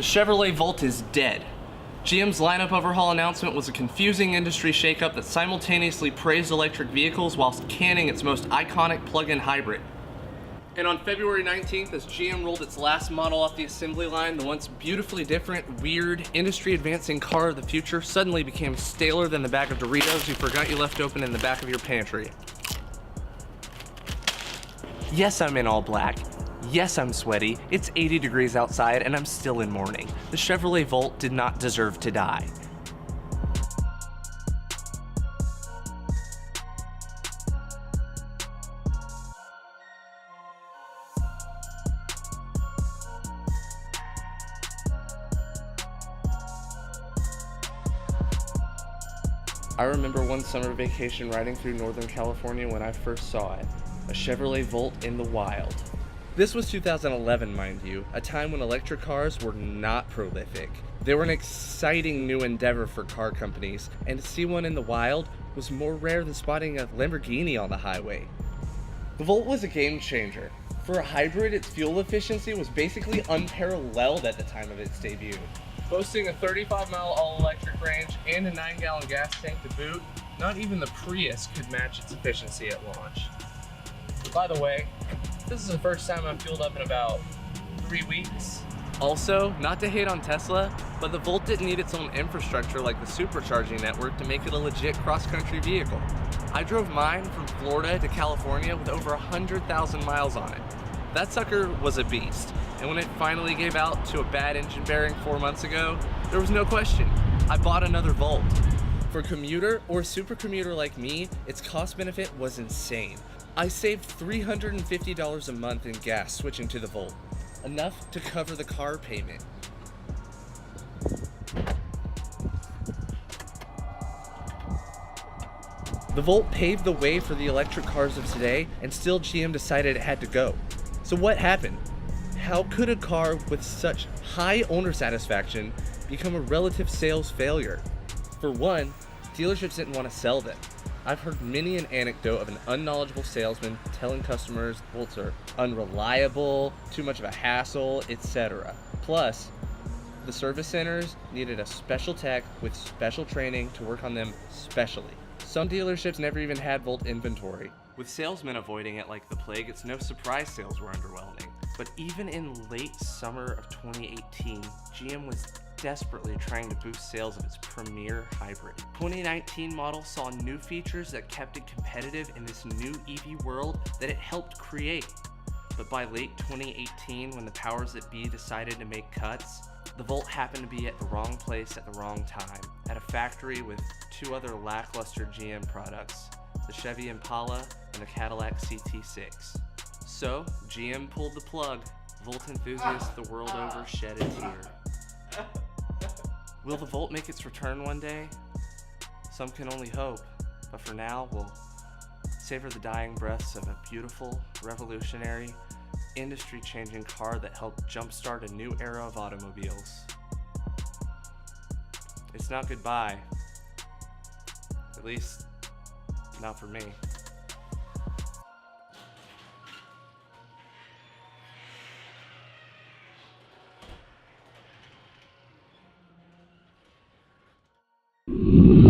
Chevrolet Volt is dead. GM's lineup overhaul announcement was a confusing industry shakeup that simultaneously praised electric vehicles whilst canning its most iconic plug-in hybrid. And on February 19th, as GM rolled its last model off the assembly line, the once beautifully different, weird, industry-advancing car of the future suddenly became staler than the bag of Doritos you forgot you left open in the back of your pantry. Yes, I'm in all black. Yes, I'm sweaty. It's 80 degrees outside and I'm still in mourning. The Chevrolet Volt did not deserve to die. I remember one summer vacation riding through Northern California when I first saw it. A Chevrolet Volt in the wild. This was 2011, mind you, a time when electric cars were not prolific. They were an exciting new endeavor for car companies, and to see one in the wild was more rare than spotting a Lamborghini on the highway. The Volt was a game changer. For a hybrid, its fuel efficiency was basically unparalleled at the time of its debut. Boasting a 35-mile all-electric range and a 9-gallon gas tank to boot, not even the Prius could match its efficiency at launch. By the way, this is the first time I've fueled up in about 3 weeks. Also, not to hate on Tesla, but the Volt didn't need its own infrastructure like the supercharging network to make it a legit cross-country vehicle. I drove mine from Florida to California with over 100,000 miles on it. That sucker was a beast, and when it finally gave out to a bad engine bearing 4 months ago, there was no question. I bought another Volt. For a commuter or a super commuter like me, its cost benefit was insane. I saved $350 a month in gas switching to the Volt, enough to cover the car payment. The Volt paved the way for the electric cars of today, and still GM decided it had to go. So what happened? How could a car with such high owner satisfaction become a relative sales failure? For one, dealerships didn't want to sell them. I've heard many an anecdote of an unknowledgeable salesman telling customers Volts are unreliable, too much of a hassle, etc. Plus, the service centers needed a special tech with special training to work on them specially. Some dealerships never even had Volt inventory. With salesmen avoiding it like the plague, it's no surprise sales were underwhelming. But even in late summer of 2018, GM was desperately trying to boost sales of its premier hybrid. 2019 model saw new features that kept it competitive in this new EV world that it helped create. But by late 2018, when the powers that be decided to make cuts, the Volt happened to be at the wrong place at the wrong time, at a factory with two other lackluster GM products, the Chevy Impala and the Cadillac CT6. So, GM pulled the plug. Volt enthusiasts the world over shed a tear. Will the Volt make its return one day? Some can only hope, but for now, we'll savor the dying breaths of a beautiful, revolutionary, industry-changing car that helped jumpstart a new era of automobiles. It's not goodbye. At least, not for me. You